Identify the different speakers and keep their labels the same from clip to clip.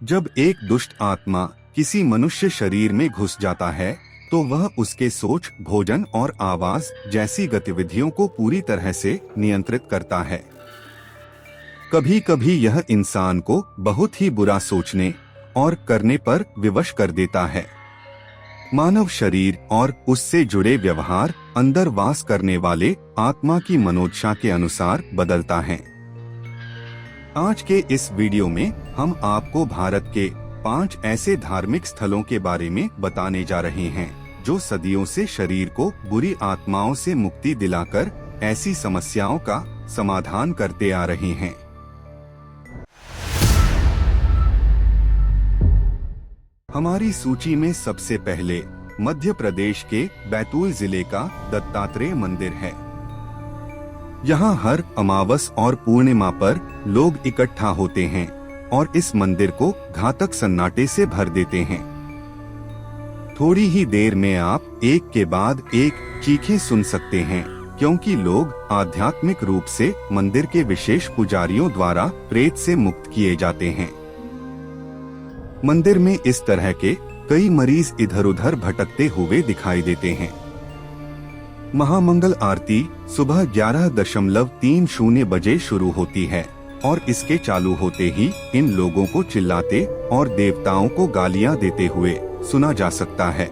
Speaker 1: जब एक दुष्ट आत्मा किसी मनुष्य शरीर में घुस जाता है तो वह उसके सोच, भोजन और आवाज जैसी गतिविधियों को पूरी तरह से नियंत्रित करता है। कभी कभी यह इंसान को बहुत ही बुरा सोचने और करने पर विवश कर देता है। मानव शरीर और उससे जुड़े व्यवहार अंदर वास करने वाले आत्मा की मनोदशा के अनुसार बदलता है। आज के इस वीडियो में हम आपको भारत के 5 ऐसे धार्मिक स्थलों के बारे में बताने जा रहे हैं जो सदियों से शरीर को बुरी आत्माओं से मुक्ति दिलाकर ऐसी समस्याओं का समाधान करते आ रहे हैं। हमारी सूची में सबसे पहले मध्य प्रदेश के बैतूल जिले का दत्तात्रेय मंदिर है। यहाँ हर अमावस और पूर्णिमा पर लोग इकट्ठा होते हैं और इस मंदिर को घातक सन्नाटे से भर देते हैं। थोड़ी ही देर में आप एक के बाद एक चीखें सुन सकते हैं, क्योंकि लोग आध्यात्मिक रूप से मंदिर के विशेष पुजारियों द्वारा प्रेत से मुक्त किए जाते हैं। मंदिर में इस तरह के कई मरीज इधर उधर भटकते हुए दिखाई देते हैं। महामंगल आरती सुबह 11:30 बजे शुरू होती है और इसके चालू होते ही इन लोगों को चिल्लाते और देवताओं को गालियां देते हुए सुना जा सकता है।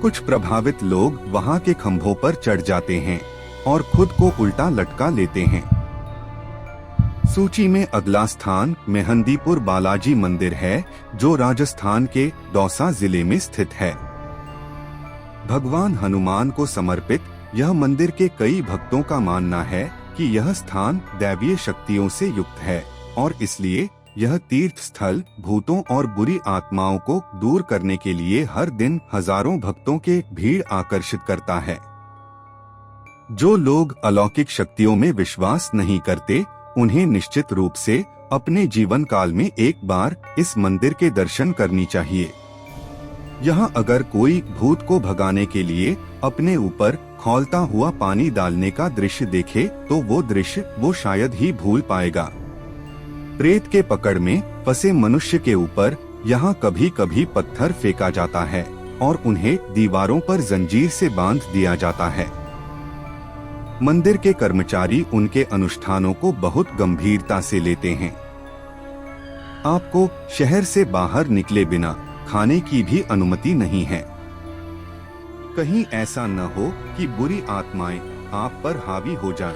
Speaker 1: कुछ प्रभावित लोग वहां के खंभों पर चढ़ जाते हैं और खुद को उल्टा लटका लेते हैं। सूची में अगला स्थान मेहंदीपुर बालाजी मंदिर है, जो राजस्थान के दौसा जिले में स्थित है। भगवान हनुमान को समर्पित यह मंदिर के कई भक्तों का मानना है कि यह स्थान दैवीय शक्तियों से युक्त है और इसलिए यह तीर्थ स्थल भूतों और बुरी आत्माओं को दूर करने के लिए हर दिन हजारों भक्तों के भीड़ आकर्षित करता है। जो लोग अलौकिक शक्तियों में विश्वास नहीं करते, उन्हें निश्चित रूप से अपने जीवन काल में एक बार इस मंदिर के दर्शन करनी चाहिए। यहाँ अगर कोई भूत को भगाने के लिए अपने ऊपर खौलता हुआ पानी डालने का दृश्य देखे तो वो दृश्य वो शायद ही भूल पाएगा। प्रेत के पकड़ में फंसे मनुष्य के ऊपर यहाँ कभी कभी पत्थर फेंका जाता है और उन्हें दीवारों पर जंजीर से बांध दिया जाता है। मंदिर के कर्मचारी उनके अनुष्ठानों को बहुत गंभीरता से लेते हैं। आपको शहर से बाहर निकले बिना खाने की भी अनुमति नहीं है। कहीं ऐसा न हो कि बुरी आत्माएं आप पर हावी हो जाएं।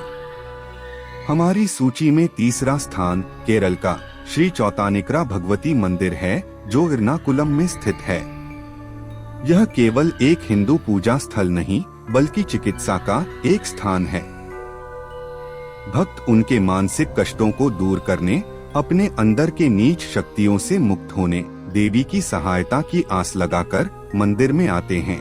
Speaker 1: हमारी सूची में तीसरा स्थान केरल का श्री चौतानिकरा भगवती मंदिर है, जो एर्नाकुलम में स्थित है। यह केवल एक हिंदू पूजा स्थल नहीं बल्कि चिकित्सा का एक स्थान है। भक्त उनके मानसिक कष्टों को दूर करने, अपने अंदर के नीच शक्तियों से मुक्त होने देवी की सहायता की आस लगाकर मंदिर में आते हैं।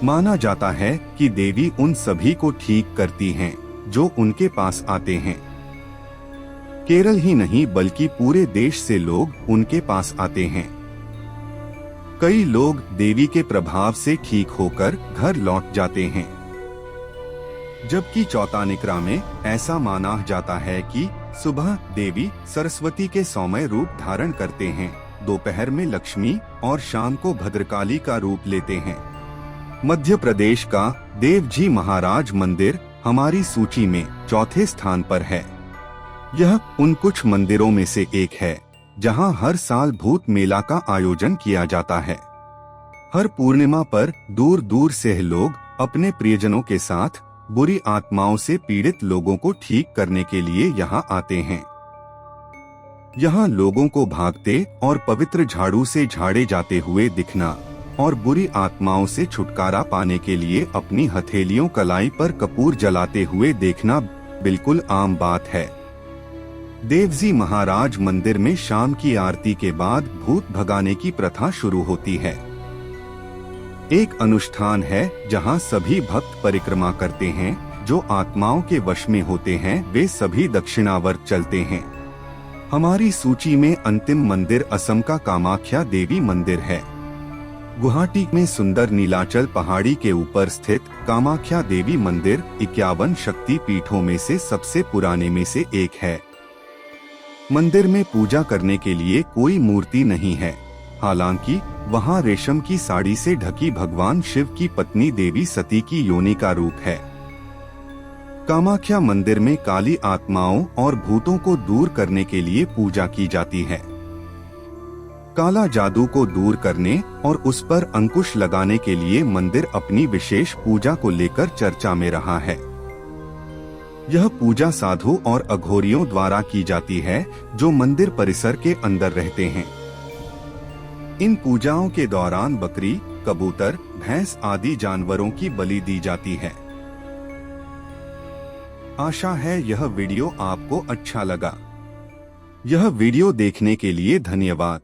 Speaker 1: माना जाता है कि देवी उन सभी को ठीक करती हैं जो उनके पास आते हैं। केरल ही नहीं बल्कि पूरे देश से लोग उनके पास आते हैं। कई लोग देवी के प्रभाव से ठीक होकर घर लौट जाते हैं। जबकि चौतानिकरा में ऐसा माना जाता है कि सुबह देवी सरस्वती के सौम्य रूप धारण करते हैं, दोपहर में लक्ष्मी और शाम को भद्रकाली का रूप लेते हैं। मध्य प्रदेश का देवजी महाराज मंदिर हमारी सूची में चौथे स्थान पर है। यह उन कुछ मंदिरों में से एक है जहां हर साल भूत मेला का आयोजन किया जाता है। हर पूर्णिमा पर दूर दूर से लोग अपने प्रियजनों के साथ बुरी आत्माओं से पीड़ित लोगों को ठीक करने के लिए यहाँ आते हैं। यहाँ लोगों को भागते और पवित्र झाड़ू से झाड़े जाते हुए दिखना और बुरी आत्माओं से छुटकारा पाने के लिए अपनी हथेलियों कलाई पर कपूर जलाते हुए देखना बिल्कुल आम बात है। देवजी महाराज मंदिर में शाम की आरती के बाद भूत भगाने की प्रथा शुरू होती है। एक अनुष्ठान है जहां सभी भक्त परिक्रमा करते हैं। जो आत्माओं के वश में होते हैं वे सभी दक्षिणावर्त चलते हैं। हमारी सूची में अंतिम मंदिर असम का कामाख्या देवी मंदिर है। गुवाहाटी में सुंदर नीलाचल पहाड़ी के ऊपर स्थित कामाख्या देवी मंदिर 51 शक्ति पीठों में से सबसे पुराने में से एक है। मंदिर में पूजा करने के लिए कोई मूर्ति नहीं है। हालांकि वहां रेशम की साड़ी से ढकी भगवान शिव की पत्नी देवी सती की योनि का रूप है। कामाख्या मंदिर में काली आत्माओं और भूतों को दूर करने के लिए पूजा की जाती है। काला जादू को दूर करने और उस पर अंकुश लगाने के लिए मंदिर अपनी विशेष पूजा को लेकर चर्चा में रहा है। यह पूजा साधु और अघोरियों द्वारा की जाती है जो मंदिर परिसर के अंदर रहते हैं। इन पूजाओं के दौरान बकरी, कबूतर, भैंस आदि जानवरों की बलि दी जाती है। आशा है यह वीडियो आपको अच्छा लगा। यह वीडियो देखने के लिए धन्यवाद।